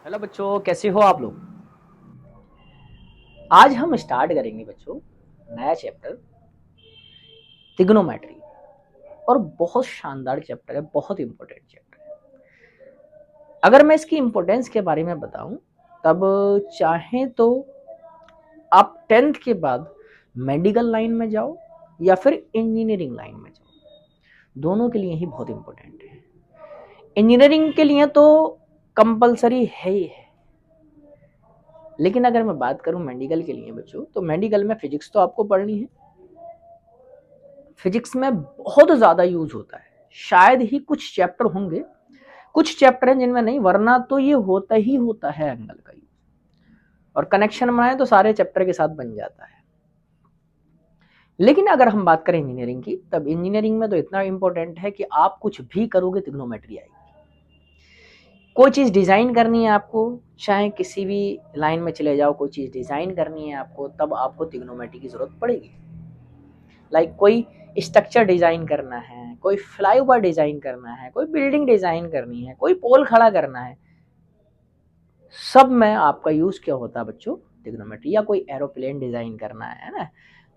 Hello बच्चों, कैसे हो आप लोग। आज हम स्टार्ट करेंगे बच्चों नया चैप्टर ट्रिग्नोमेट्री। और बहुत शानदार चैप्टर है, बहुत इंपॉर्टेंट चैप्टर है। अगर मैं इसकी इंपॉर्टेंस के बारे में बताऊं तब चाहे तो आप 10th के बाद मेडिकल लाइन में जाओ या फिर इंजीनियरिंग लाइन में जाओ, दोनों के लिए ही बहुत इंपॉर्टेंट है। इंजीनियरिंग के लिए तो कंपलसरी है ही है, लेकिन अगर मैं बात करूं मेडिकल के लिए बच्चों, तो मेडिकल में फिजिक्स तो आपको पढ़नी है। फिजिक्स में बहुत ज़्यादा यूज होता है। शायद ही कुछ चैप्टर होंगे, कुछ चैप्टर हैं जिनमें नहीं, वरना तो ये होता ही होता है एंगल का यूज। और कनेक्शन बनाए तो सारे चैप्टर के साथ बन जाता है। लेकिन अगर हम बात करें इंजीनियरिंग की, तब इंजीनियरिंग में तो इतना इंपॉर्टेंट है कि आप कुछ भी करोगे ट्रिग्नोमेट्री आएगी। कोई चीज़ डिज़ाइन करनी है आपको, चाहे किसी भी लाइन में चले जाओ, कोई चीज़ डिज़ाइन करनी है आपको, तब आपको ट्रिग्नोमेट्री की ज़रूरत पड़ेगी। लाइक कोई स्ट्रक्चर डिजाइन करना है, कोई फ्लाईओवर डिजाइन करना है, कोई बिल्डिंग डिजाइन करनी है, कोई पोल खड़ा करना है, सब में आपका यूज क्या होता है बच्चों, ट्रिग्नोमेट्री। या कोई एरोप्लेन डिजाइन करना है ना,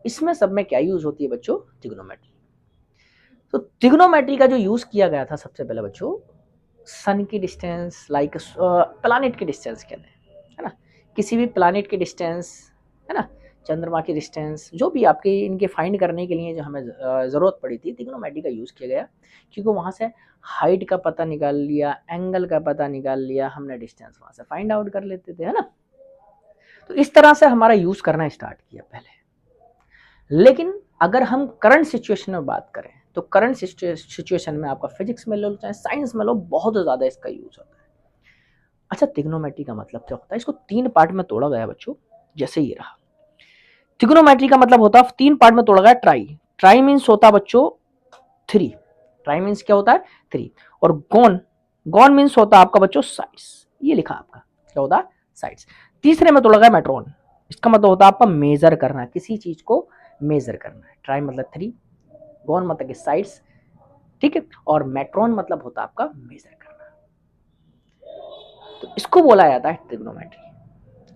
इसमें सब में क्या यूज होती है बच्चों, ट्रिग्नोमेट्री। तो ट्रिग्नोमेट्री का जो यूज किया गया था सबसे पहले बच्चों, सन की डिस्टेंस, लाइक प्लानिट की डिस्टेंस कहते हैं, है ना, किसी भी प्लानिट की डिस्टेंस, है ना, चंद्रमा की डिस्टेंस, जो भी आपके इनके फाइंड करने के लिए जो हमें ज़रूरत पड़ी थी, ट्रिग्नोमेट्री का यूज़ किया गया। क्योंकि वहाँ से हाइट का पता निकाल लिया, एंगल का पता निकाल लिया हमने, डिस्टेंस वहाँ से फाइंड आउट कर लेते थे, है ना। तो इस तरह से हमारा यूज़ करना स्टार्ट किया पहले। लेकिन अगर हम करंट सिचुएशन में बात करें, तो करंट सिचुएशन में आपका फिजिक्स में लो चाहे साइंस में लो, बहुत ज़्यादा इसका यूज़ होता है। अच्छा, ट्रिग्नोमेट्री का मतलब क्या होता है, इसको 3 पार्ट में तोड़ा गया बच्चों। जैसे ये रहा, ट्रिग्नोमेट्री का मतलब होता है 3 पार्ट में तोड़ा गया। ट्राई, ट्राई मीन्स होता है बच्चों 3। ट्राई मीन्स क्या होता है, 3। और गॉन, गॉन मीन्स होता है आपका बच्चों साइड्स। ये लिखा आपका क्या होता है, साइड्स। तीसरे में तोड़ा गया मेट्रॉन, इसका मतलब होता है आपका मेजर करना, किसी चीज को मेजर करना है। ट्राई मतलब 3, गॉन मतलब कि साइड्स, ठीक है, और मेट्रॉन मतलब होता है आपका मेजर करना। तो इसको बोला जाता है ट्रिग्नोमेट्री।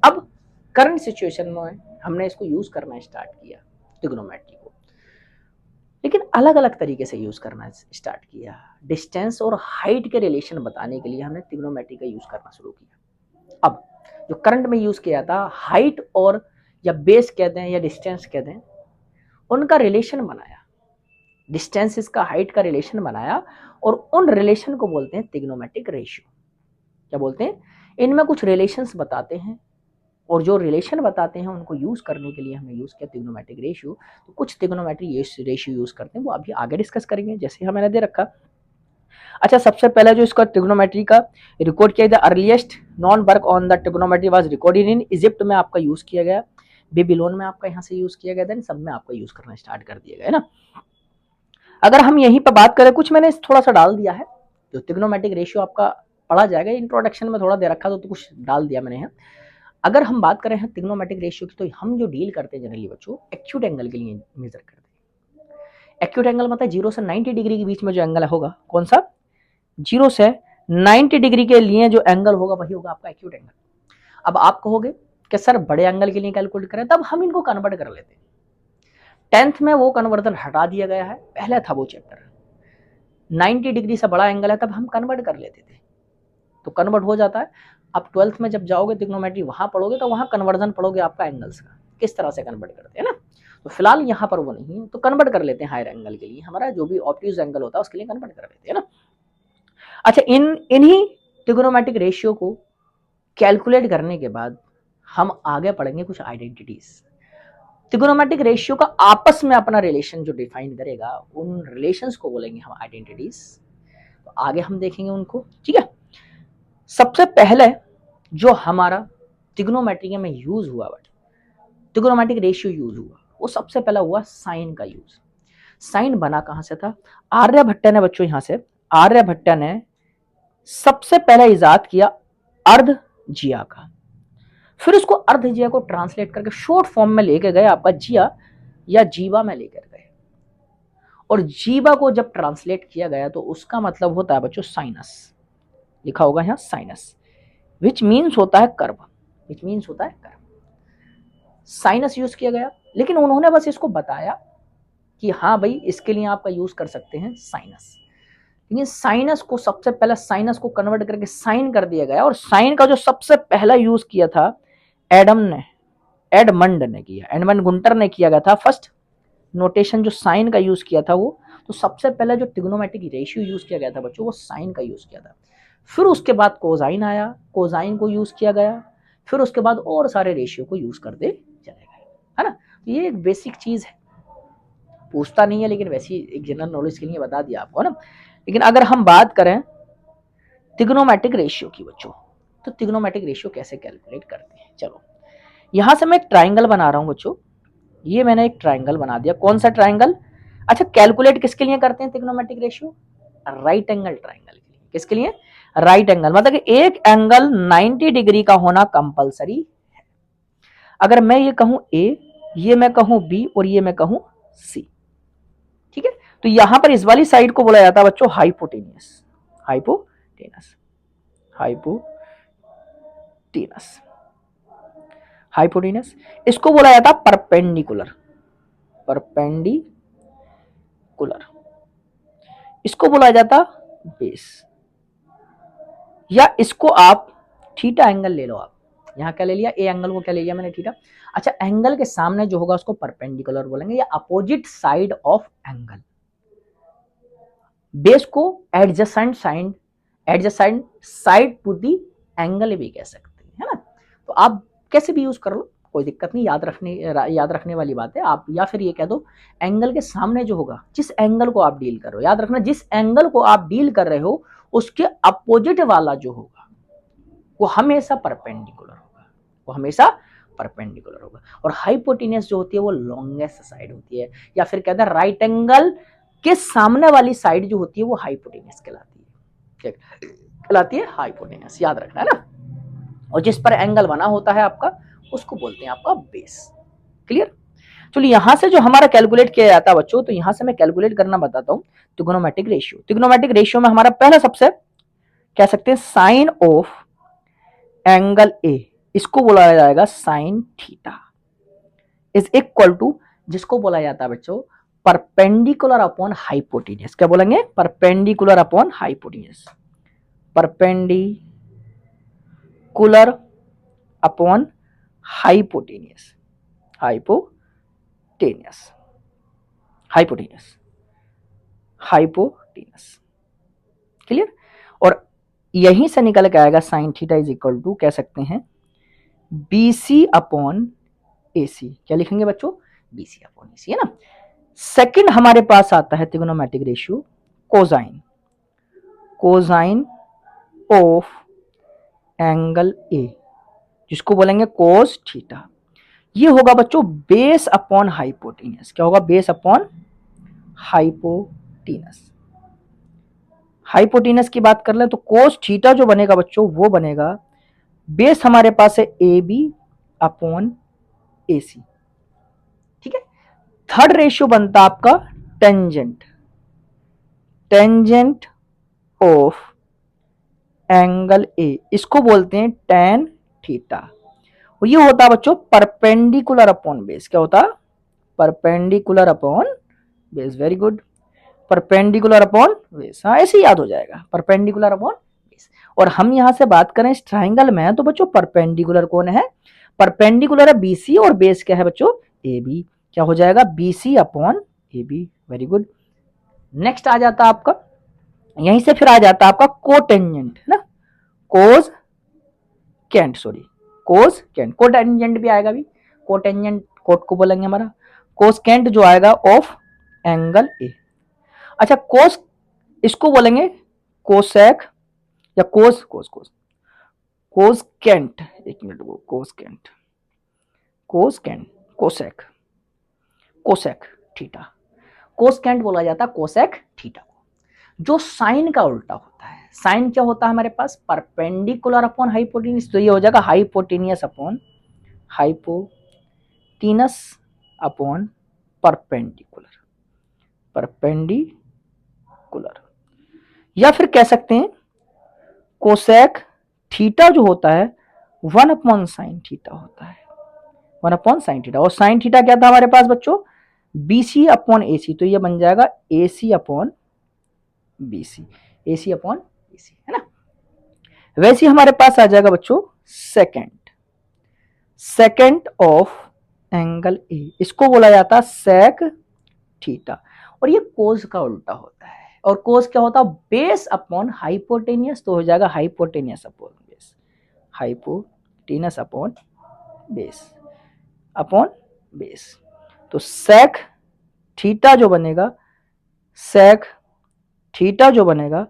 अब करंट सिचुएशन में हमने इसको यूज करना स्टार्ट किया ट्रिग्नोमेट्री को, लेकिन अलग अलग तरीके से यूज करना स्टार्ट किया। डिस्टेंस और हाइट के रिलेशन बताने के लिए हमने ट्रिग्नोमेट्री का यूज करना शुरू किया। अब जो करंट में यूज किया था, हाइट और या बेस कहते हैं या डिस्टेंस कहते हैं, उनका रिलेशन बनाया। डिस्टेंस इसका हाइट का रिलेशन बनाया, और उन रिलेशन को बोलते हैं ट्रिग्नोमेट्रिक रेशियो। क्या बोलते हैं, इनमें कुछ रिलेशंस बताते हैं, और जो रिलेशन बताते हैं उनको यूज करने के लिए हमने यूज किया ट्रिग्नोमेट्रिक रेशियो। तो कुछ ट्रिग्नोमेट्रिक रेशियो यूज करते हैं, वो अभी आगे डिस्कस करेंगे, जैसे मैंने दे रखा। अच्छा, सबसे पहले जो इसका ट्रिग्नोमेट्री का रिकॉर्ड किया गया, earliest non work on the trigonometry was recorded in Egypt में आपका यूज किया गया, बेबीलोन में आपका यहाँ से यूज किया गया था, सब में आपका यूज करना स्टार्ट कर दिया गया, है ना। अगर हम यहीं पर बात करें, कुछ मैंने थोड़ा सा डाल दिया है, जो ट्रिग्नोमेट्रिक रेशियो आपका पढ़ा जाएगा, इंट्रोडक्शन में थोड़ा दे रखा, तो कुछ डाल दिया मैंने यहाँ। अगर हम बात करें ट्रिग्नोमेट्रिक रेशियो की, तो हम जो डील करते हैं जनरली बच्चों, एक्यूट एंगल के लिए मेजर करते हैं। एक्यूट एंगल मतलब 0 से 90 डिग्री के बीच में जो एंगल होगा, कौन सा, 0 से 90 डिग्री के लिए जो एंगल होगा वही होगा आपका एक्यूट एंगल। अब आप कहोगे कि सर बड़े एंगल के लिए कैलकुलेट करें, तब हम इनको कन्वर्ट कर लेते हैं। 10th में वो कन्वर्जन हटा दिया गया है, पहले था वो चैप्टर। 90 डिग्री से बड़ा एंगल है तब हम कन्वर्ट कर लेते थे, तो कन्वर्ट हो जाता है। अब 12th में जब जाओगे ट्रिग्नोमेट्री वहां पढ़ोगे, तो वहां कन्वर्जन पढ़ोगे आपका एंगल्स का, किस तरह से कन्वर्ट करते हैं ना। तो फिलहाल यहाँ पर वो नहीं है, तो कन्वर्ट कर लेते हैं हायर एंगल के लिए, हमारा जो भी ऑब्ट्यूज एंगल होता है उसके लिए कन्वर्ट कर लेते हैं ना। अच्छा, इन्हीं ट्रिग्नोमेट्रिक रेशियो को कैलकुलेट करने के बाद हम आगे पढ़ेंगे कुछ आइडेंटिटीज। ट्रिग्नोमेट्रिक रेशियो का आपस में अपना रिलेशन जो डिफाइन करेगा, उन रिलेशंस को बोलेंगे हम आइडेंटिटीज। तो आगे हम देखेंगे उनको, ठीक है। सबसे पहले जो हमारा ट्रिग्नोमेट्री में यूज हुआ, बट ट्रिग्नोमेट्रिक रेशियो यूज हुआ, वो सबसे पहला हुआ साइन का यूज। साइन बना कहां से था, आर्यभट्ट ने बच्चों, यहां से आर्यभट्ट ने सबसे पहले इजाद किया अर्ध जिया का। फिर उसको अर्ध जिया को ट्रांसलेट करके शॉर्ट फॉर्म में लेके गए, आपका जिया या जीवा में लेकर गए। और जीवा को जब ट्रांसलेट किया गया तो उसका मतलब होता है बच्चों साइनस, लिखा होगा यहाँ साइनस। विच मीन्स होता है कर्व, विच मीन्स होता है कर्व। साइनस यूज किया गया, लेकिन उन्होंने बस इसको बताया कि हाँ भाई इसके लिए आपका यूज कर सकते हैं साइनस, लेकिन साइनस को सबसे पहले साइनस को कन्वर्ट करके साइन कर दिया गया, और साइन का जो सबसे पहला यूज किया था एडमंड ने किया, एडमंड गुंटर ने किया गया था फर्स्ट नोटेशन जो साइन का यूज किया था वो। तो सबसे पहले जो ट्रिग्नोमेट्रिक रेशियो यूज किया गया था बच्चों वो साइन का यूज किया था। फिर उसके बाद कोसाइन आया, कोसाइन को यूज किया गया, फिर उसके बाद और सारे रेशियो को यूज करते चले गए, है ना। ये एक बेसिक चीज है, पूछता नहीं है लेकिन वैसी एक जनरल नॉलेज के लिए बता दिया आपको, है ना। लेकिन अगर हम बात करें ट्रिग्नोमेट्रिक रेशियो की बच्चों, तो ट्रिग्नोमेट्रिक रेशियो कैसे कैलकुलेट करते हैं, चलो यहां से मैं एक ट्राइंगल बना रहा हूं बच्चों, ये मैंने एक ट्राइंगल बना दिया। कौन सा ट्राइंगल? अच्छा, कैलकुलेट किसके लिए करते हैं trigonometric ratio? Right angle triangle के लिए। किसके लिए? राइट एंगल, मतलब कि एक एंगल 90 डिग्री का होना कंपलसरी है। अगर मैं ये कहूं ए, ये मैं कहूं बी, और ये मैं कहूं सी, ठीक है। तो यहां पर इस वाली साइड को बोला जाता है बच्चों हाइपोटेनियस, हाइपोटेनस, हाइपोटेनस, हाइपोटेनस। इसको बोला जाता है परपेंडिकुलर, परपेंडिकुलर। इसको बोला जाता बेस, या इसको आप थीटा एंगल ले लो। आप यहां क्या ले लिया? ए एंगल को क्या ले लिया मैंने? थीटा। अच्छा, एंगल के सामने जो होगा उसको परपेंडिकुलर बोलेंगे, या opposite side of angle. Base को adjacent side to the angle भी कह सकते हैं, है ना। तो आप कैसे भी यूज कर लो, कोई दिक्कत नहीं, याद रखने वाली बात है। आप या फिर ये कह दो एंगल के सामने जो होगा, जिस एंगल को आप डील कर रहे हो, याद रखना जिस एंगल को आप डील कर रहे हो उसके अपोजिट वाला जो होगा वो हमेशा परपेंडिकुलर होगा, वो हमेशा परपेंडिकुलर होगा। और हाइपोटेनियस जो होती है वो लॉन्गेस्ट साइड होती है, या फिर कहते हैं राइट एंगल के सामने वाली साइड जो होती है वो हाइपोटेनियस कहलाती है। क्या कहलाती है? हाइपोटेनियस, याद रखना है ना। और जिस पर एंगल बना होता है आपका उसको बोलते हैं आपका बेस। क्लियर? चलिए, यहां से जो हमारा कैलकुलेट किया जाता है बच्चों, तो यहां से मैं कैलकुलेट करना बताता हूं ट्रिग्नोमेट्रिक रेशियो। ट्रिग्नोमेट्रिक रेशियो में हमारा पहला सबसे कह सकते हैं साइन ऑफ एंगल ए, इसको बोला जाएगा sine theta, is equal to, जिसको बोला जाता है बच्चों परपेंडिकुलर अपॉन हाइपोटेनियस। क्या बोलेंगे? Perpendicular upon hypotenuse, perpendicular upon hypotenuse, hypotenuse, hypotenuse, hypotenuse. Clear? और यहीं से निकल के आएगा sine theta is equal to, कह सकते हैं बीसी अपॉन एसी। क्या लिखेंगे बच्चों? बीसी अपॉन एसी, है ना। सेकंड हमारे पास आता है trigonometric ratio cosine, cosine of angle ए, जिसको बोलेंगे कोस थीटा। ये होगा बच्चों बेस अपॉन हाइपोटेनियस। क्या होगा? Base upon hypotenuse. हाइपोटेनस की बात कर ले तो कोस थीटा जो बनेगा बच्चों वो बनेगा, बेस हमारे पास है ए बी अपॉन ए सी, ठीक है। थर्ड रेशियो बनता आपका टेंजेंट, टेंजेंट ऑफ एंगल ए, इसको बोलते हैं टेन थीटा। ये होता है बच्चों परपेंडिकुलर अपॉन बेस। क्या होता? Perpendicular upon base. Very good, perpendicular upon base. हाँ, ऐसे याद हो जाएगा, परपेंडिकुलर अपॉन बेस। और हम यहां से बात करें इस ट्राइंगल में, तो बच्चों परपेंडिकुलर कौन है? परपेंडिकुलर है बीसी, और बेस क्या है बच्चों? A B. क्या हो जाएगा? BC upon A B. Very good. Next आ जाता आपका, यहीं से फिर आ जाता आपका कोटेंजेंट, है ना। कोज कैंट, सॉरी कोस कैंट, कोटेंजेंट भी आएगा भी, कोटेंजेंट कोट को बोलेंगे हमारा कोस कैंट जो आएगा ऑफ एंगल ए। अच्छा, कोस इसको बोलेंगे कोसेक या कोस कोस कोस कोस कैंट। एक मिनट वो कोस कैंट, कोस कैंट, कोसेक, कोसेक थीटा। कोस कैंट बोला जाता है कोसेक थीटा को, जो साइन का उल्टा होता है। साइन क्या होता है हमारे पास? परपेंडिकुलर अपॉन हाइपोटेनियस, तो ये हो जाएगा hypotenuse upon hypotenuse upon perpendicular, perpendicular. या फिर कह सकते हैं कोसेक थीटा जो होता है 1/sin थीटा होता है, 1/sin थीटा। और sin थीटा क्या था हमारे पास बच्चों, BC/AC। तो ये बन जाएगा AC/BC, AC/BC, है ना। वैसे हमारे पास आ जाएगा बच्चों सेकेंड ऑफ एंगल ए, इसको बोला जाता है सेक थीटा। और ये कोस का उल्टा होता है। और कोस क्या होता है, बेस अपॉन हाइपोटेनियस। तो हो जाएगा hypotenuse upon base, hypotenuse upon base. तो सेक थीटा जो बनेगा, सेक थीटा जो बनेगा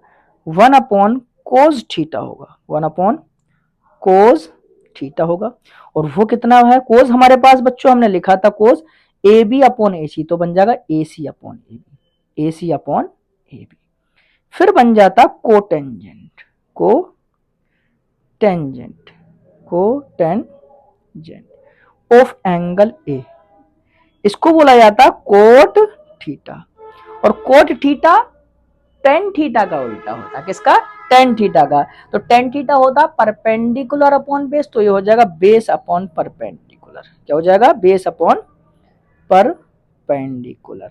1/cos थीटा होगा, 1/cos थीटा होगा। और वो कितना है, कोस हमारे पास बच्चों हमने लिखा था कोस AB/AC, तो बन जाएगा AC/AB, AC/AB। फिर बन जाता कोटेंजेंट, कोटेंजेंट ऑफ एंगल ए, इसको बोला जाता कोट थीटा। और कोट थीटा टेन थीटा का उल्टा होता, किसका, टेन थीटा का। तो टेन थीटा होता परपेंडिकुलर अपॉन बेस, तो ये हो जाएगा बेस अपॉन परपेंडिकुलर। क्या हो जाएगा, base upon perpendicular,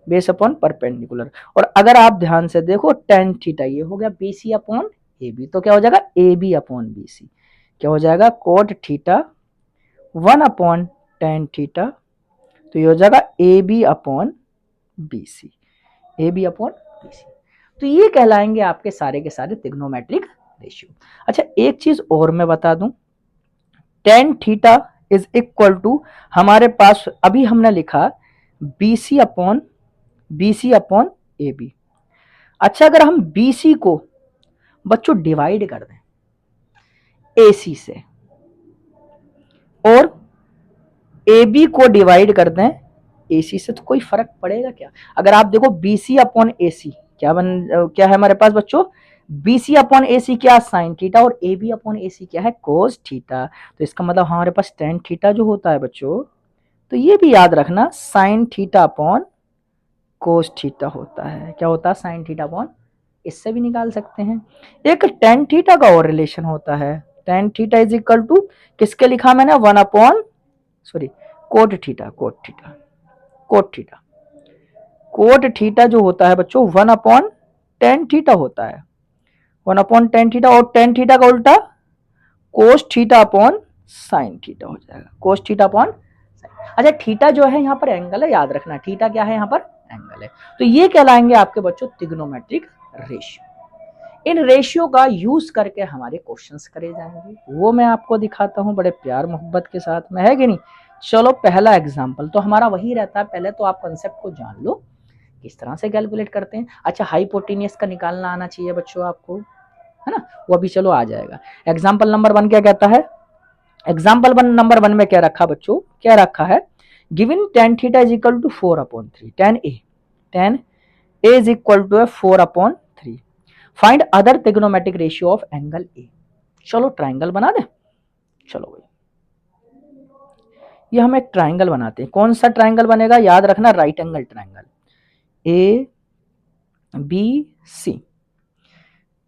base upon perpendicular. और अगर आप ध्यान से देखो टेन थीटा ये हो गया BC/AB, तो क्या हो जाएगा AB/BC। क्या हो जाएगा कोट थीटा 1/tan थीटा, तो ये हो जाएगा AB/BC, AB/BC। तो ये कहलाएंगे आपके सारे के सारे ट्रिग्नोमेट्रिक रेशियो। अच्छा एक चीज और मैं बता दूं, tan theta is equal to हमारे पास अभी हमने लिखा BC/AB। अच्छा अगर हम BC को बच्चों डिवाइड कर दें AC से और AB को डिवाइड कर दें AC से, तो कोई फर्क पड़ेगा क्या? अगर आप देखो BC/AC क्या है हमारे पास बच्चों, BC/AC क्या, साइन थीटा, और AB/AC क्या है, कोस थीटा। तो इसका मतलब हमारे पास टेन थीटा जो होता है बच्चों, तो ये भी याद रखना sine theta upon cos theta होता है। क्या होता है, साइन थीटा अपॉन, इससे भी निकाल सकते हैं। एक टेन थीटा का और रिलेशन होता है, tan theta is equal to किसके लिखा मैंने, कोट थीटा, कोट थीटा जो होता है बच्चों 1/tan थीटा होता है, 1/tan थीटा। और tan थीटा का उल्टा cos theta upon sine theta हो जाएगा, कोस थीटा अपॉन। अच्छा थीटा जो है यहाँ पर एंगल है, याद रखना थीटा क्या है यहाँ पर, एंगल है। तो ये कहलाएंगे आपके बच्चों ट्रिग्नोमेट्रिक रेशियो। इन रेशियो का यूज करके हमारे क्वेश्चंस करे जाएंगे, वो मैं आपको दिखाता हूँ बड़े प्यार मोहब्बत के साथ में, है कि नहीं। चलो पहला एग्जाम्पल तो हमारा वही रहता है, पहले तो आप कंसेप्ट को जान लो किस तरह से कैलकुलेट करते हैं। अच्छा हाइपोटेनियस का निकालना आना चाहिए बच्चों आपको, है ना, वो अभी चलो आ जाएगा। एग्जाम्पल नंबर 1 क्या कहता है, एग्जाम्पल नंबर 1 में क्या रखा बच्चों, क्या रखा है, given tan theta is equal to 4/3, tan A is equal to 4/3, find other trigonometric ratio of angle A. चलो ट्राइंगल बना दे, चलो भाई ये हम एक ट्राइंगल बनाते हैं। कौन सा ट्राइंगल बनेगा, याद रखना राइट एंगल ट्राइंगल ABC।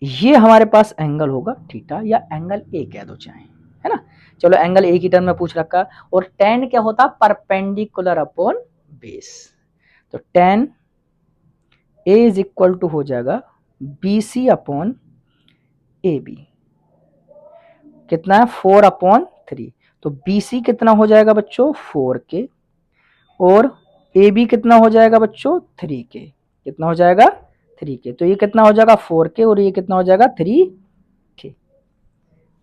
ये हमारे पास एंगल होगा थीटा, या एंगल ए कह दो चाहे, है ना। चलो एंगल ए की टर्म में पूछ रखा। और tan क्या होता, परपेंडिकुलर अपॉन बेस। तो tan A is equal to हो जाएगा BC/AB, कितना है 4/3। तो BC कितना हो जाएगा बच्चों 4K, और AB कितना हो जाएगा बच्चों 3K, कितना हो जाएगा 3K। तो ये कितना हो जाएगा 4K, और ये कितना हो जाएगा 3K।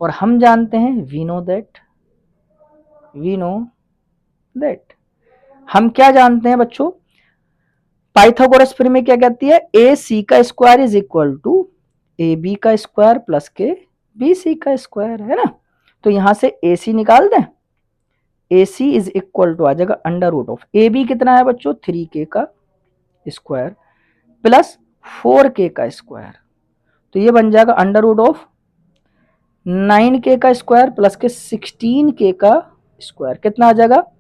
और हम जानते हैं वी नो दैट हम क्या जानते हैं बच्चों, पाइथागोरस में क्या कहती है, AC का square is equal to AB का स्क्वायर प्लस के BC का स्क्वायर, है ना। तो यहां से AC निकाल दें, AC इज इक्वल टू आ जाएगा अंडर रूट ऑफ AB कितना है बच्चों 3K का स्क्वायर प्लस 4K का स्क्वायर। तो ये बन जाएगा अंडर रूट ऑफ 9K का स्क्वायर प्लस के 16K का स्क्वायर। कितना आ जाएगा,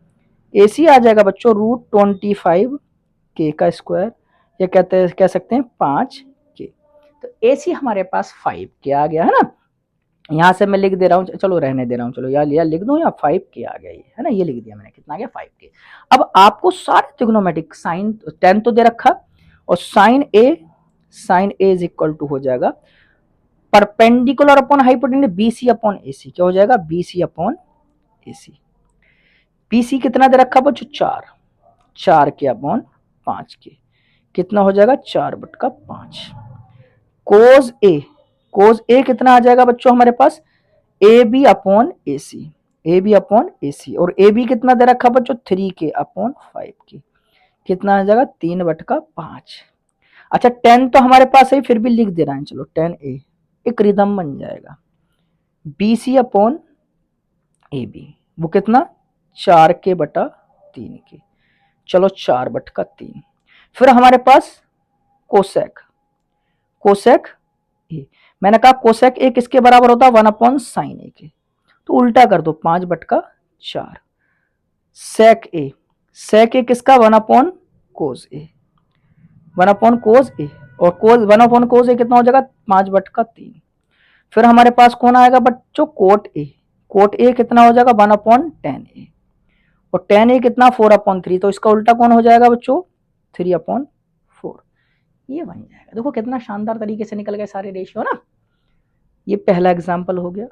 AC आ जाएगा बच्चों √25K का स्क्वायर, या कह सकते हैं 5K। तो AC हमारे पास 5K आ गया, है ना। यहां से मैं लिख दे रहा हूं, चलो रहने दे रहा हूं, चलो या लिख दूं या 5k आ गया ये, है ना, ये लिख दिया मैंने, कितना आ गया 5k। अब आपको सारे ट्रिग्नोमेट्रिक साइन टेन तो दे रखा, और sine A is equal to हो जाएगा perpendicular upon hypotenuse BC upon AC, क्या हो जाएगा बीसी अपॉन एसी। बीसी कितना दे रखा बच्चों 4 के अपॉन 5 के, कितना हो जाएगा 4/5। कोज ए कितना आ जाएगा बच्चों हमारे पास ए बी अपॉन ए सी, और ए बी कितना दे रखा बच्चों 3k अपॉन 5k, कितना आ जाएगा 3/5। अच्छा 10 तो हमारे पास है, फिर भी लिख दे रहा है, चलो 10a एक रिदम बन जाएगा BC अपॉन ए बी, वो कितना 4k/3k, चलो 4/3। फिर हमारे पास कोसेक ए, मैंने कहा कोसेक ए किसके बराबर होता है 1 अपॉन साइन ए के, तो उल्टा कर दो 5/4। सेक ए किसका 1 अपॉन कोस ए, 1 अपॉन कोस ए, और कोस 1 अपॉन कोस ए कितना हो जाएगा 5/3। फिर हमारे पास कौन आएगा बच्चों कोट ए कितना हो जाएगा 1 अपॉन टेन ए, और टेन ए कितना 4/3, तो इसका उल्टा कौन हो जाएगा बच्चों 3/4, ये बन जाएगा। देखो कितना शानदार तरीके से निकल गए सारे रेशियो ना। ये पहला एग्जाम्पल हो गया।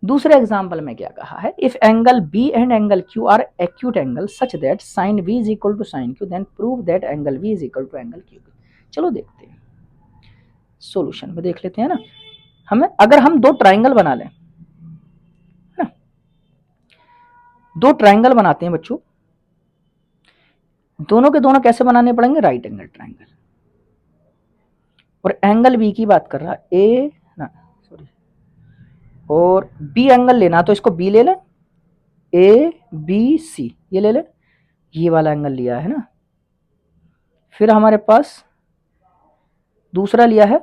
दूसरे एग्जाम्पल में क्या कहा है, if angle B and angle Q are acute angle such that sine B is equal to sine Q, then prove that angle B is equal to angle Q. चलो देखते हैं, सॉल्यूशन में देख लेते हैं ना। हमें अगर हम दो ट्राइंगल बना लें ना, दो ट्राइंगल बनाते हैं बच्चों, दोनों के दोनों कैसे बनाने पड़ेंगे, राइट एंगल ट्राइंगल, और एंगल बी की बात कर रहा ए ना, सॉरी, और बी एंगल लेना तो इसको बी ले लें, ए बी सी ये ले लें, ये वाला एंगल लिया है ना। फिर हमारे पास दूसरा लिया है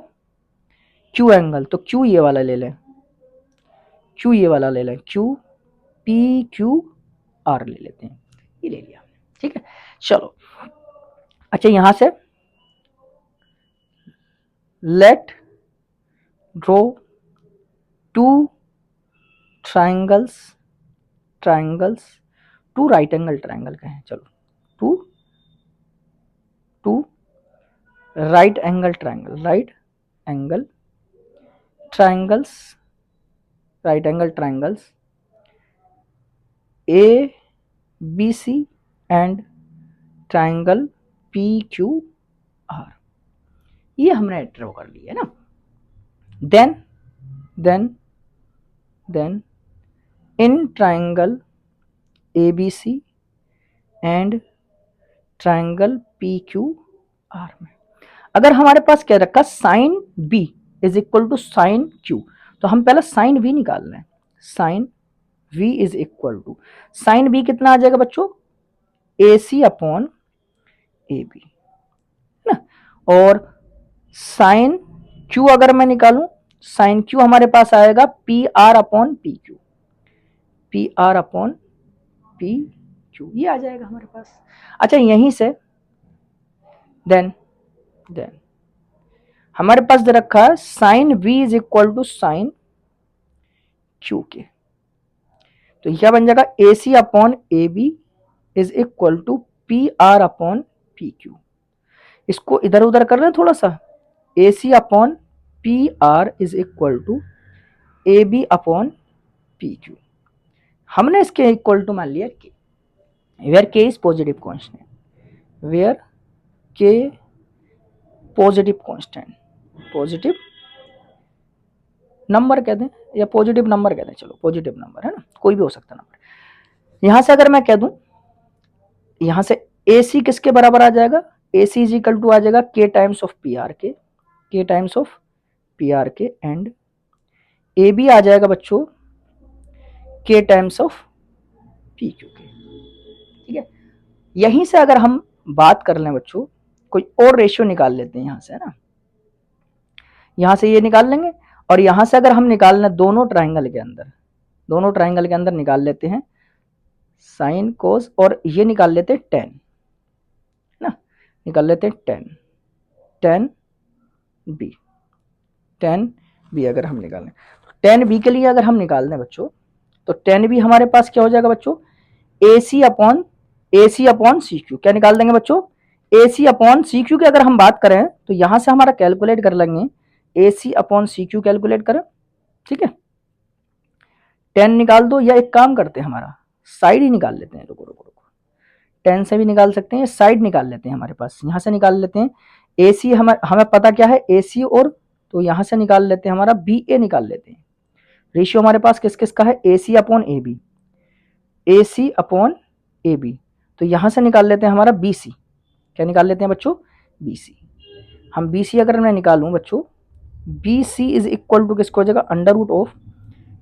क्यू एंगल, तो क्यू ये वाला ले लें, क्यू पी क्यू आर ले लेते हैं, ये ले लिया, ठीक है। चलो अच्छा यहां से let draw two triangles, two right angle triangle कहें, चलो two right angle triangles A B C and triangle P Q R, ये हमने ड्रॉ कर लिया है ना। Then in triangle A B C and triangle P Q R में अगर हमारे पास क्या रखा sine B is equal to sine Q, तो हम पहले साइन वी निकाल रहे हैं, sine V is equal to sine B कितना आ जाएगा बच्चों ए सी अपॉन ए बी ना, और साइन क्यू अगर मैं निकालूं, साइन क्यू हमारे पास आएगा P R upon P Q, ये आ जाएगा हमारे पास। अच्छा यहीं से देन हमारे पास दे रखा है sine V is equal to sine Q के, तो क्या बन जाएगा A C upon A B is equal to P R upon P Q. इसको इधर उधर कर रहे हैं थोड़ा सा, A C upon P R is equal to A B upon P Q. हमने इसके इक्वल टू मान लिया k, where k is positive constant, where k positive constant, positive number कह दें या पॉजिटिव नंबर कह दें, चलो पॉजिटिव नंबर है ना, कोई भी हो सकता नंबर। यहां से अगर मैं कह दूं, यहां से ए सी किसके बराबर आ जाएगा, A C is equal to आ जाएगा के टाइम्स ऑफ पी आर के, एंड ए बी आ जाएगा बच्चों के टाइम्स ऑफ पी क्यू के, ठीक है। यहीं से अगर हम बात कर लें बच्चों, कोई और रेशियो निकाल लेते हैं यहां से, है ना, यहां से ये निकाल लेंगे, और यहां से अगर हम निकाल लें दोनों ट्राइंगल के अंदर निकाल लेते हैं साइन कोस, और ये निकाल लेते हैं टेन ना, निकाल लेते हैं टेन बी अगर हम निकालें 10b के लिए अगर हम निकाल दें बच्चों, तो 10b हमारे पास क्या हो जाएगा बच्चों, AC अपॉन CQ। क्या निकाल देंगे बच्चों, AC अपॉन CQ की अगर हम बात करें तो यहां से हमारा कैलकुलेट कर लेंगे, AC अपॉन CQ कैलकुलेट करें, ठीक है। 10 निकाल दो, या एक काम करते हैं हमारा साइड ही निकाल लेते हैं, रुको रुको रुको, 10 से भी निकाल सकते हैं, साइड निकाल लेते हैं, हमारे पास यहां से निकाल लेते हैं। AC हमें पता क्या है, AC, और तो यहां से निकाल लेते हैं हमारा BA निकाल लेते हैं। रेशियो हमारे पास किस किस का है, AC upon AB, AC upon AB। तो यहां से निकाल लेते हैं हमारा BC। क्या निकाल लेते हैं बच्चों, BC। हम BC अगर मैं निकालूं बच्चों, BC इज इक्वल टू किसको हो जाएगा, अंडर रूट ऑफ,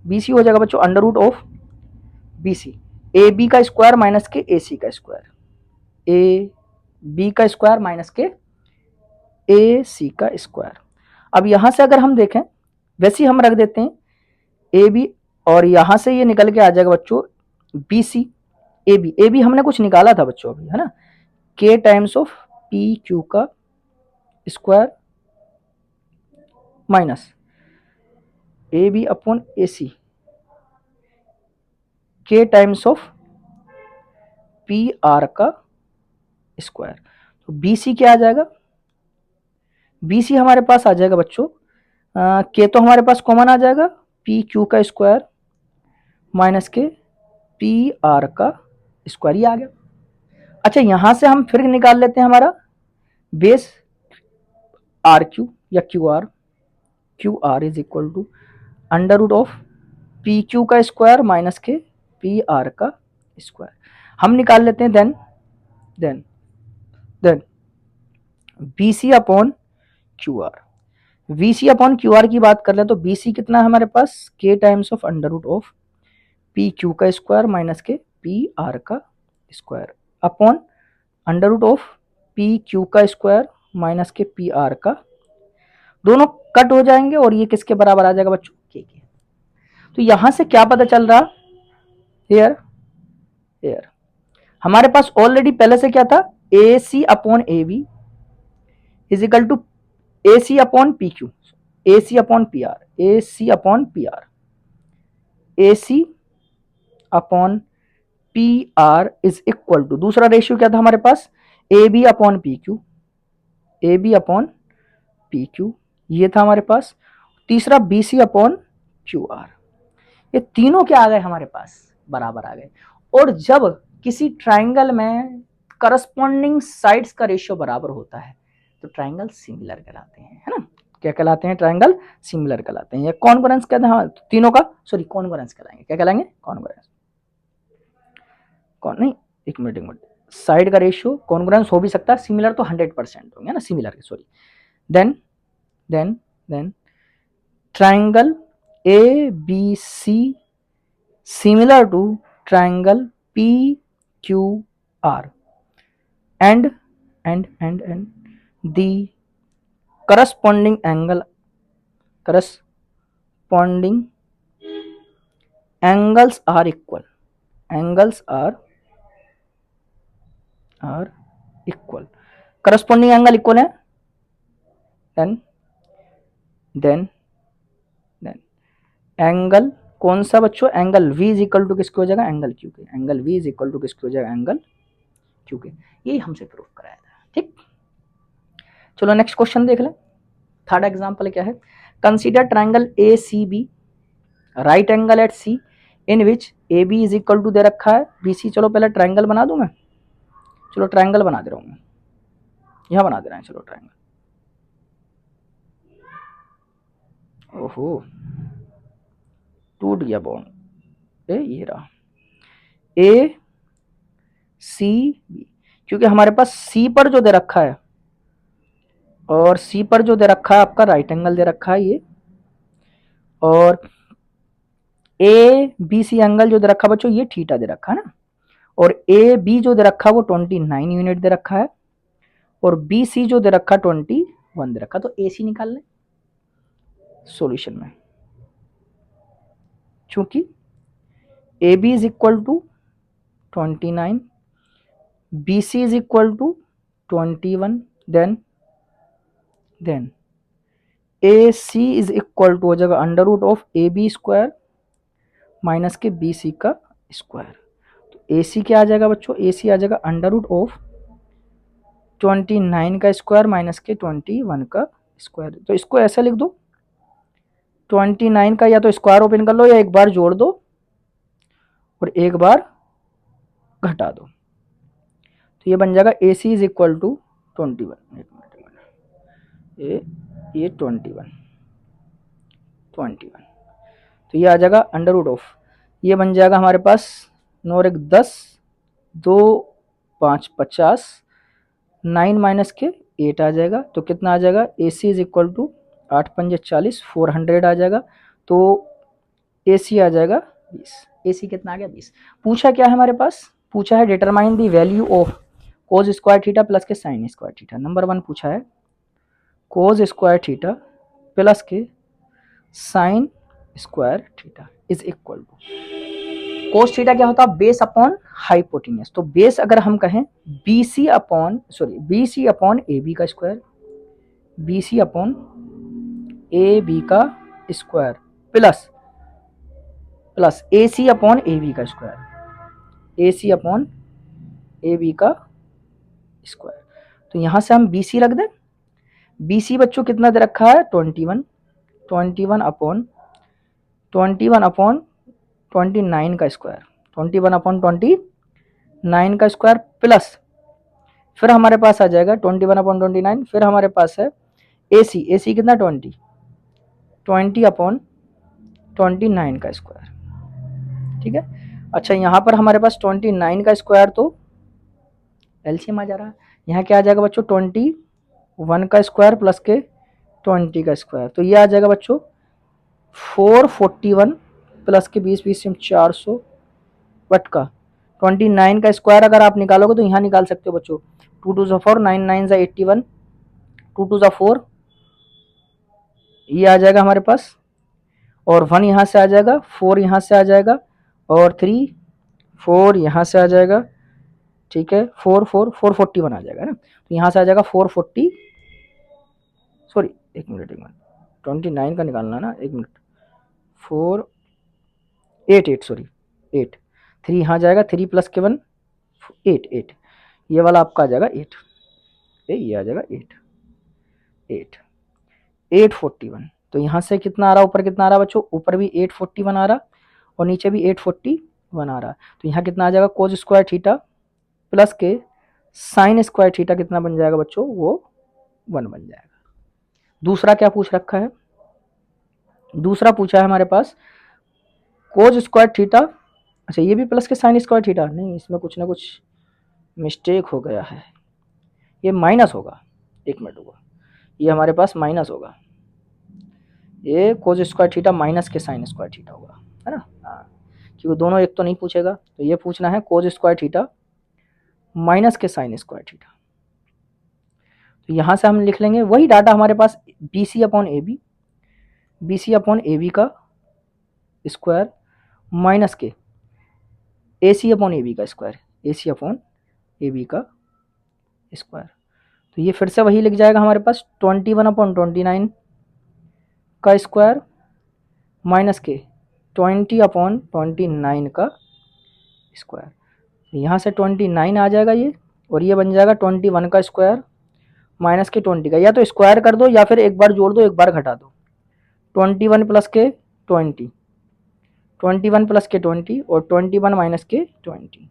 BC हो जाएगा बच्चों under root of BC, AB का स्क्वायर माइनस के AC का स्क्वायर, AB का स्क्वायर माइनस के AC का स्क्वायर। अब यहां से अगर हम देखें, वैसे ही हम रख देते हैं AB, और यहां से ये निकल के आ जाएगा बच्चों BC, AB हमने कुछ निकाला था बच्चों अभी, है ना, K टाइम्स ऑफ PQ का square minus AB upon AC, K times of PR का स्क्वायर। तो BC क्या आ जाएगा, BC हमारे पास आ जाएगा बच्चों, K तो हमारे पास कॉमन आ जाएगा, PQ का स्क्वायर माइनस के PR का स्क्वायर, ये आ गया। अच्छा, यहां से हम फिर निकाल लेते हैं हमारा बेस RQ या QR is equal to under root of PQ का स्क्वायर माइनस के PR का स्क्वायर। हम निकाल लेते हैं then BC upon QR। VC upon QR की बात कर ले तो BC कितना है हमारे पास, K times of under root of PQ का स्क्वायर माइनस के PR का square upon under root of PQ का स्क्वायर माइनस के PR का, दोनों कट हो जाएंगे और ये किसके बराबर आ जाएगा बच्चों, K के। तो यहां से क्या पता चल रहा, हेयर हमारे पास ऑलरेडी पहले से क्या था, AC upon AB is equal to AC upon PQ, AC upon PR, AC upon PR, AC upon PR is equal to, दूसरा रेशियो क्या था हमारे पास, AB upon PQ, AB upon PQ, ये था हमारे पास। तीसरा BC अपॉन QR, ये तीनों क्या आ गए हमारे पास, बराबर आ गए। और जब किसी ट्राइंगल में करस्पॉन्डिंग साइड्स का रेशियो बराबर होता है तो ट्राइंगल सिमिलर कहलाते हैं, है ना, क्या कहलाते हैं, ट्राइंगल सिमिलर कहलाते हैं, या कॉन्ग्रुएंस कहते हैं, तीनों का सॉरी कॉन्ग्रुएंस कहलाएंगे, क्या कहलाएंगे, कॉन्ग्रुएंस। कौन नहीं, एक मिनट, साइड का रेशियो कॉन्ग्रुएंस हो भी सकता है, सिमिलर तो 100% होंगे ना, similar sorry. Then triangle ABC similar to triangle PQR and the corresponding angles are equal, corresponding angle equal है, then एंगल कौन सा बच्चों, angle V is equal to किसके हो जाएगा, एंगल Q के, angle V is equal to किसके हो जाएगा, एंगल Q के। यही हमसे प्रूफ कराया था, ठीक। चलो नेक्स्ट क्वेश्चन देख लें। थर्ड एग्जांपल क्या है, consider triangle ACB right angle at C in which AB is equal to दे रखा है BC। चलो पहले ट्राइंगल बना दूं मैं, चलो ट्राइंगल बना दे रहा हूं मैं, यहां बना दे रहे हैं, चलो ट्राइंगल, ओहो टूट गया बॉन्ड, ये रहा ACB, क्योंकि हमारे पास C पर जो दे रखा है और C पर जो दे रखा है आपका राइट एंगल दे रखा है ये, और ABC एंगल जो दे रखा है बच्चों ये थीटा दे रखा है ना, और AB जो दे रखा है वो 29 यूनिट दे रखा है, और BC जो दे रखा 21 दे रखा। तो AC निकाल लें सॉल्यूशन में, चूंकि AB is equal to 29, BC is equal to 21, then A C is equal to हो जाएगा under root of A B square minus के बी सी का स्क्वायर। तो ए सी क्या आ जाएगा बच्चों, ए सी आ जाएगा अंडर रूट ऑफ 29 का स्क्वायर माइनस के 21 का स्क्वायर। तो इसको ऐसा लिख दो, 29 का या तो स्क्वायर ओपन कर लो या एक बार जोड़ दो और एक बार घटा दो, तो ये बन जाएगा A C is equal to 21, ये 21, तो ये आ जाएगा अंडर रूट ऑफ, ये बन जाएगा हमारे पास 9 और 1 10, 2 5 50, 9 माइनस के 8 आ जाएगा। तो कितना आ जाएगा, A C is equal to 8 पंजे 40, 400 आ जाएगा। तो ए सी आ जाएगा 20। ए सी कितना आ गया 20। पूछा क्या है हमारे पास, पूछा है determine the value of cos square theta plus के साइन स्क्वायर थीटा। नंबर 1 पूछा है कोज स्क्वायर थीटा प्लस के sine square theta is equal to, cos theta क्या होता है, बेस अपॉन हाइपोटेन्यूस। तो बेस अगर हम कहें BC अपॉन ए बी का square, BC upon A B का square plus AC upon A B का square, AC upon A B का स्क्वायर। तो यहां से हम BC रख दें। BC बच्चों कितना दे रखा है 21 अपॉन 29 का स्क्वायर, 21 अपॉन 29 का स्क्वायर प्लस फिर हमारे पास आ जाएगा 21 अपॉन 29, फिर हमारे पास है AC कितना 20 अपॉन 29 का स्क्वायर, ठीक है। अच्छा यहाँ पर हमारे पास 29 का स्क्वायर तो एलसीएम आ जा रहा है, यहाँ क्या आ जाएगा बच्चों 21 का स्क्वायर प्लस के 20 का स्क्वायर। तो ये आ जाएगा बच्चों 441 प्लस के 20 से 400 वट का 29 का स्क्वायर अगर आप निकालोगे तो यहाँ निकाल सकते हो बच्चों, 2 2 4 9 9 81, 2 2 4 ये आ जाएगा हमारे पास, और 1 यहाँ से आ जाएगा, 4 यहाँ से आ जाएगा, और 3 4 यहाँ से आ जाएगा, ठीक है। 441 आ जाएगा ना, तो यहाँ से आ जाएगा 440, सॉरी एक मिनट 29 का निकालना ना, एक मिनट 488 सॉरी 8, 3 यहाँ जाएगा, 3 प्लस के 1 8, ये वाला आपका आ जाएगा 8, ये आ जाएगा 841। तो यहाँ से कितना आ रहा, ऊपर कितना आ रहा बच्चों, ऊपर भी 841 आ रहा और नीचे भी 841 आ रहा। तो यहाँ कितना आ जाएगा कोज स्क्वायर थीटा प्लस के साइन स्क्वायर थीटा कितना बन जाएगा बच्चों, वो 1 बन जाएगा। दूसरा क्या पूछ रखा है, दूसरा पूछा है हमारे पास कोज स्क्वायर थीटा, अच्छा ये भी प्लस के साइन स्क्वायर थीटा, नहीं इसमें कुछ ना कुछ मिस्टेक हो गया है, ये माइनस होगा, एक मिनट होगा, ये हमारे पास माइनस होगा, ये कोज स्क्वायर थीटा माइनस के साइन स्क्वायर थीटा होगा, है ना। हाँ, क्योंकि दोनों एक तो नहीं पूछेगा, तो ये पूछना है कोज स्क्वायर थीटा माइनस के साइन स्क्वायर थीटा। तो यहाँ से हम लिख लेंगे वही डाटा हमारे पास BC अपॉन ए बी का स्क्वायर माइनस के AC अपॉन ए बी का square, AC upon A B का स्क्वायर। तो ये फिर से वही लिख जाएगा हमारे पास 21 अपॉन 29 का स्क्वायर माइनस के 20 अपॉन 29 का स्क्वायर। यहाँ से 29 आ जाएगा ये, और ये बन जाएगा 21 का स्क्वायर माइनस के 20 का, या तो स्क्वायर कर दो या फिर एक बार जोड़ दो एक बार घटा दो, 21 प्लस के 20, 21 प्लस के 20 और 21 माइनस के 20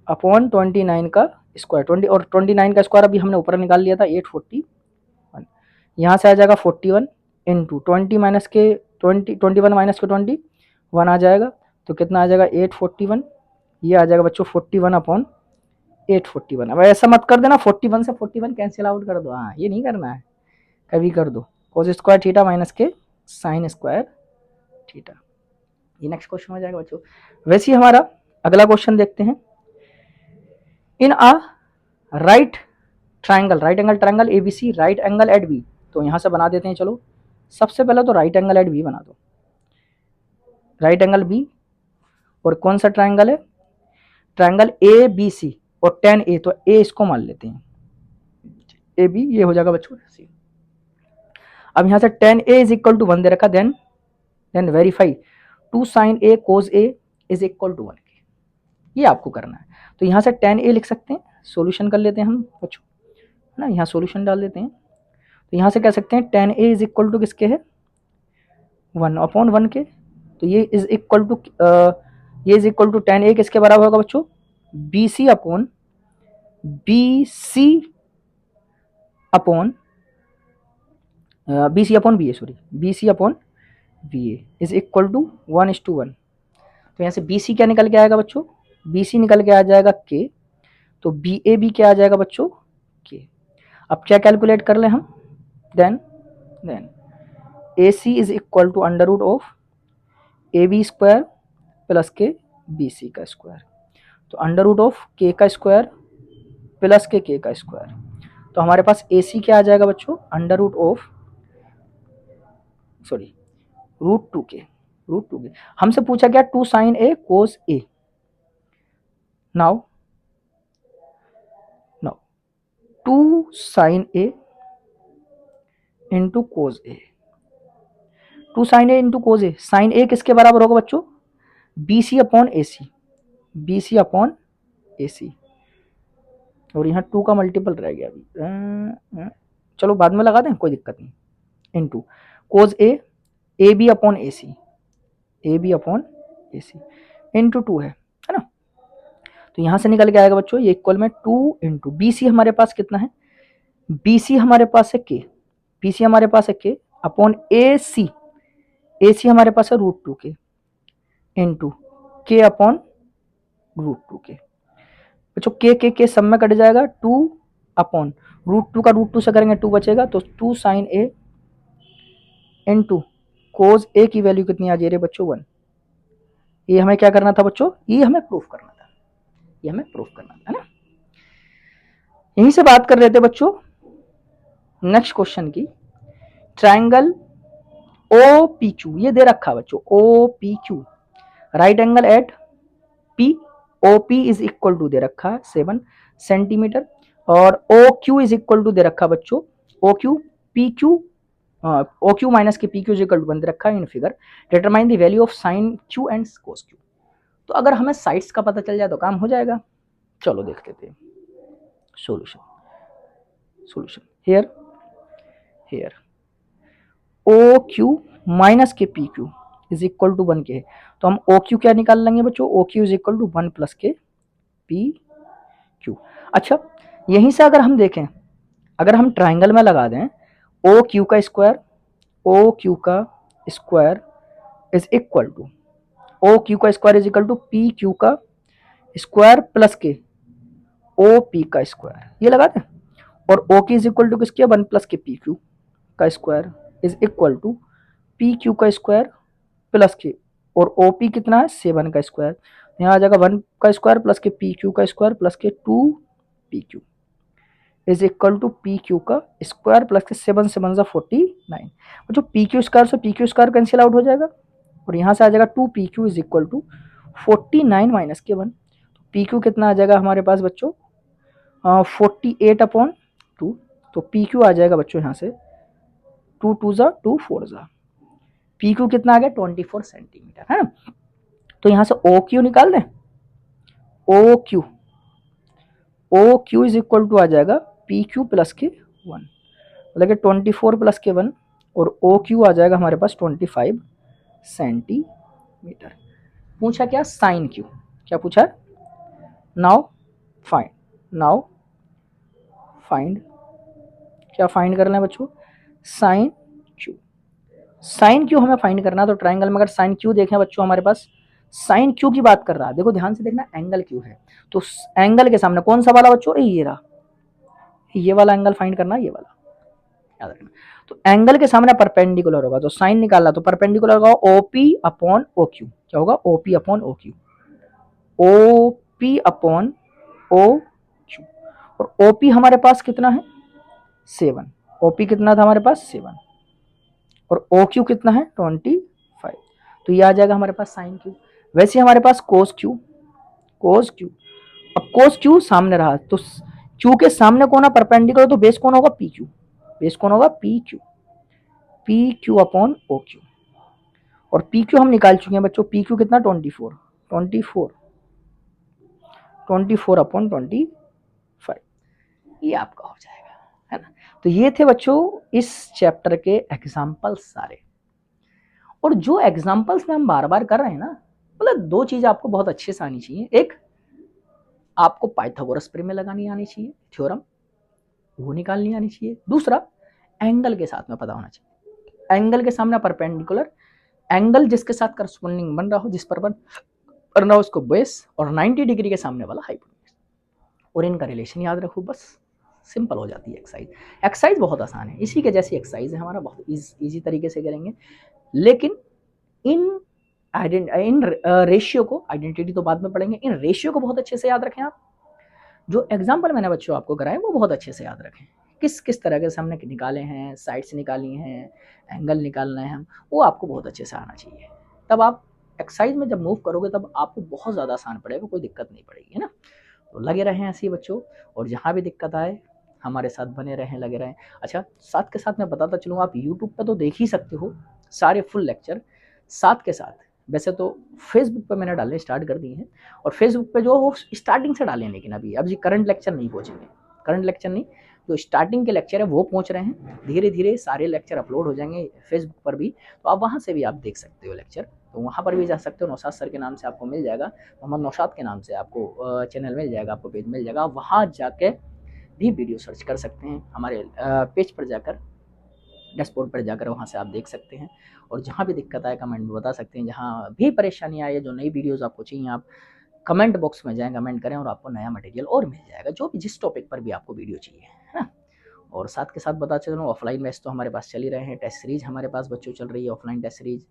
अपॉन 29 का स्क्वायर, 20 और 29 का स्क्वायर अभी हमने ऊपर निकाल लिया था 841, यहाँ से आ जाएगा 41 इंटू 20 माइनस के 21 माइनस के 20 1 आ जाएगा, तो कितना आ जाएगा 841, ये आ जाएगा बच्चों 41 अपॉन 841। अब ऐसा मत कर देना 41 से 41 कैंसिल आउट कर दो, हाँ ये नहीं करना है, कभी कर दो कोस स्क्वायर थीटा माइनस के साइन स्क्वायर थीटा। ये नेक्स्ट क्वेश्चन हो जाएगा बच्चों। वैसे ही हमारा अगला क्वेश्चन देखते हैं, in a right angle triangle ABC right angle at B. तो यहाँ से बना देते हैं, चलो सबसे पहले तो राइट एंगल एट बी बना दो, राइट एंगल बी, और कौन सा ट्राइंगल है, ट्राइंगल ABC और tan A, तो A इसको मान लेते हैं AB, ये हो जाएगा बच्चों। अब यहाँ से tan a is equal to 1 दे रखा, then verify 2 sin a cos a is equal to 1 के, ये आपको करना है। तो यहाँ से tan a लिख सकते हैं, सॉल्यूशन कर लेते हैं हम बच्चों, है ना, यहाँ सॉल्यूशन डाल देते हैं। तो यहाँ से कह सकते हैं tan a is equal to किसके है, 1/1 के। तो ये इज इक्वल टू ये is equal to tan a किसके बराबर होगा बच्चों, BC upon BA is equal to 1:1। तो यहाँ से BC क्या निकल के आएगा बच्चों, BC निकल के आ जाएगा K, तो BA भी क्या आ जाएगा बच्चों, K। अब क्या कैलकुलेट कर लें हम, then AC is equal to under root of AB square plus के BC का स्क्वायर, तो अंडर रूट ऑफ K का स्क्वायर प्लस के K का स्क्वायर। तो हमारे पास AC क्या आ जाएगा बच्चों, under root of root two के। हमसे पूछा क्या, 2 sin a cos a। Now 2 sin a into cos a, 2 sin a into cos a, sin a किसके बराबर होगा बच्चों, BC अपॉन AC, और यहाँ 2 का मल्टीपल रह गया अभी, चलो बाद में लगा दें, कोई दिक्कत नहीं, into cos a AB upon AC into 2 है ना। तो यहाँ से निकल के आएगा बच्चों ये इक्वल में 2 इंटू BC हमारे पास कितना है, BC हमारे पास है K अपॉन AC हमारे पास है √2 के इंटू K अपॉन √2 के। बच्चों K सब में कट जाएगा, 2 अपॉन √2 का √2 से करेंगे 2 बचेगा, तो 2 sin a into cos a की वैल्यू कितनी आ जा रही है बच्चों, 1। ये हमें क्या करना था बच्चों, ये हमें प्रूफ करना था ना। यहीं से बात कर रहे थे बच्चों नेक्स्ट क्वेश्चन की, ट्रायंगल OPQ ये दे रखा बच्चों, OPQ right angle at P, OP is equal to दे रखा 7 सेंटीमीटर, और OQ इज इक्वल टू दे रखा बच्चों, OQ माइनस के PQ इज इक्वल टू 1 दे रखा है in figure, determine the value of sine Q and cos Q। तो अगर हमें साइड्स का पता चल जाए तो काम हो जाएगा। चलो देख लेते हैं सॉल्यूशन हियर OQ माइनस के PQ इज इक्वल टू 1 के है, तो हम OQ क्या निकाल लेंगे बच्चों, OQ is equal to 1 plus के PQ। अच्छा यहीं से अगर हम देखें, अगर हम ट्राइंगल में लगा दें OQ का square is equal to PQ का स्क्वायर प्लस के OP का स्क्वायर, ये लगा दें, और OQ इज इक्वल टू किसके 1 प्लस के PQ का square is equal to PQ का स्क्वायर प्लस के, और OP कितना है 7 का स्क्वायर, यहाँ आ जाएगा 1 का स्क्वायर प्लस के PQ का स्क्वायर प्लस के 2PQ is equal to PQ का स्क्वायर प्लस के 7 7 49। जो PQ स्क्वायर से PQ स्क्वायर कैंसिल आउट हो जाएगा, और यहाँ से आ जाएगा 2PQ is equal to 49 minus के 1। PQ कितना आ जाएगा हमारे पास बच्चों 48 अपॉन 2, तो PQ आ जाएगा बच्चों यहाँ से 2 2 2 4 PQ कितना आ गया 24 सेंटीमीटर, है ना। तो यहाँ से OQ निकाल दें, OQ इज इक्वल टू आ जाएगा PQ प्लस के 1, मतलब कि 24 प्लस के 1, और OQ आ जाएगा हमारे पास 25 सेंटीमीटर। पूछा क्या, साइन Q, क्या पूछा, नाउ फाइंड क्या फाइंड करना है बच्चों, साइन Q हमें फाइंड करना है। तो ट्राइंगल में अगर साइन Q देखें बच्चों, हमारे पास साइन Q की बात कर रहा है, देखो ध्यान से देखना, एंगल Q है, तो एंगल के सामने कौन सा वाला बच्चों, ये रहा, ये वाला एंगल फाइंड करना, ये वाला याद रखना। तो एंगल के सामने परपेंडिकुलर होगा, तो साइन निकालना, तो परपेंडिकुलर होगा OP अपॉन OQ, क्या होगा OP अपॉन OQ, और OP हमारे पास कितना है 7, OP कितना था हमारे पास 7, और OQ कितना है 25, तो ये आ जाएगा हमारे पास साइन Q। वैसे हमारे पास कोस Q, अब कोस Q सामने रहा, तो Q के सामने कौन है परपेंडिकुलर, तो बेस कौन होगा PQ, P Q upon O Q, और पी क्यू हम निकाल चुके हैं बच्चों, पी क्यू कितना 24, 24 अपॉन 25, ये आपका हो जाएगा, है ना। तो ये थे बच्चों इस चैप्टर के एग्जाम्पल्स सारे। और जो एग्जाम्पल्स में हम बार बार कर रहे हैं ना, मतलब दो चीज आपको बहुत अच्छे से आनी चाहिए। एक, आपको पाइथागोरस प्रमेय लगानी आनी चाहिए, थ्योरम वो निकालनी आनी चाहिए। दूसरा, एंगल के साथ में पता होना चाहिए, एंगल के सामने परपेंडिकुलर, एंगल जिसके साथ करस्पॉन्डिंग बन रहा हो, जिस पर बन रहा हो उसको बेस, और 90 डिग्री के सामने वाला हाइपोटेन्यूज, और इनका रिलेशन याद रखो, बस सिंपल हो जाती है एक्सरसाइज। एक्सरसाइज बहुत आसान है, इसी के जैसी एक्सरसाइज है हमारा, बहुत इजी तरीके से करेंगे। लेकिन इन इन रेशियो को, आइडेंटिटी तो बाद में पढ़ेंगे, इन रेशियो को बहुत अच्छे से याद रखें आप। जो एग्जाम्पल मैंने बच्चों आपको कराए वो बहुत अच्छे से याद रखें, किस किस तरह के हमने निकाले हैं, साइड्स निकाली हैं, एंगल निकालना है हम, वो आपको बहुत अच्छे से आना चाहिए। तब आप एक्सरसाइज में जब मूव करोगे तब आपको बहुत ज़्यादा आसान पड़ेगा, कोई दिक्कत नहीं पड़ेगी, है ना। तो लगे रहें ऐसे ही बच्चों, और जहाँ भी दिक्कत आए हमारे साथ बने रहें, लगे रहें। अच्छा, साथ के साथ मैं बताता चलूँ, आप यूट्यूब पर तो देख ही सकते हो सारे फुल लेक्चर, साथ के साथ वैसे तो फेसबुक पे मैंने डालने स्टार्ट कर दिए हैं, और फेसबुक पे जो वो स्टार्टिंग से डालें, लेकिन अभी करंट लेक्चर नहीं पहुँचेंगे, करंट लेक्चर नहीं, जो स्टार्टिंग के लेक्चर है वो पहुँच रहे हैं। धीरे धीरे सारे लेक्चर अपलोड हो जाएंगे फेसबुक पर भी, तो आप वहाँ से भी आप देख सकते हो लेक्चर, तो वहाँ पर भी जा सकते हो। नौशाद सर के नाम से आपको मिल जाएगा, मोहम्मद नौशाद के नाम से आपको चैनल मिल जाएगा, आपको पेज मिल जाएगा, वहाँ जाके भी वीडियो सर्च कर सकते हैं, हमारे पेज पर जाकर, डैशबोर्ड पर जाकर वहाँ से आप देख सकते हैं। और जहाँ भी दिक्कत आए कमेंट में बता सकते हैं, जहाँ भी परेशानी आए, जो नई वीडियोज़ आपको चाहिए आप कमेंट बॉक्स में जाएँ, कमेंट करें, और आपको नया मटेरियल और मिल जाएगा, जो भी जिस टॉपिक पर भी आपको वीडियो चाहिए, है ना। और साथ के साथ बता चलूँ, ऑफलाइन बैच तो हमारे पास चल ही रहे हैं, टेस्ट सीरीज हमारे पास बच्चों चल रही है, ऑफलाइन टेस्ट सीरीज।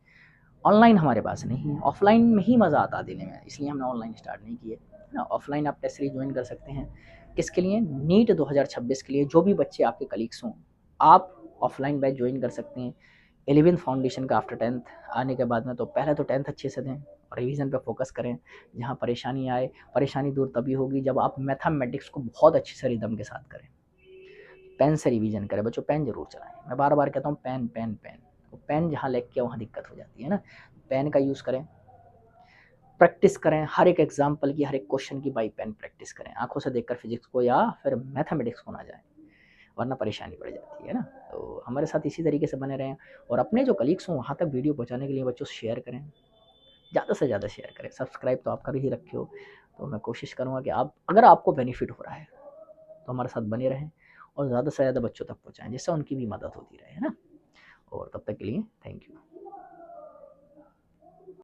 ऑनलाइन हमारे पास नहीं है, ऑफलाइन में ही मज़ा आता देने में, इसलिए हमने ऑनलाइन स्टार्ट नहीं किए, है ना। ऑफलाइन आप टेस्ट सीरीज ज्वाइन कर सकते हैं, किसके लिए, नीट 2026 के लिए, जो भी बच्चे आपके कलीग्स हों, आप ऑफलाइन बैच ज्वाइन कर सकते हैं। 11th फाउंडेशन का आफ्टर 10th आने के बाद में, तो पहले तो 10th अच्छे से दें और रिवीजन पे फोकस करें। जहाँ परेशानी आए, परेशानी दूर तभी होगी जब आप मैथमेटिक्स को बहुत अच्छे से रिदम के साथ करें। पेन से रिवीजन करें बच्चों, पेन जरूर चलाएं, मैं बार बार कहता हूँ पेन पेन पेन, तो पेन जहाँ लेके वहाँ दिक्कत हो जाती है ना, पेन का यूज़ करें, प्रैक्टिस करें, हर एक एग्जाम्पल की, हर एक क्वेश्चन की बाई पेन प्रैक्टिस करें, आंखों से देखकर फिजिक्स को या फिर मैथमेटिक्स को ना जाए, वरना परेशानी पड़ जाती है ना। तो हमारे साथ इसी तरीके से बने रहें, और अपने जो कलीग्स हों वहाँ तक वीडियो पहुँचाने के लिए बच्चों शेयर करें, ज़्यादा से ज़्यादा शेयर करें। सब्सक्राइब तो आप कर ही रखे हो, तो मैं कोशिश करूँगा कि आप, अगर आपको बेनिफिट हो रहा है तो हमारे साथ बने रहें, और ज़्यादा से ज़्यादा बच्चों तक पहुँचाएँ, जिससे उनकी भी मदद होती रहे, है ना। और तब तक के लिए थैंक यू।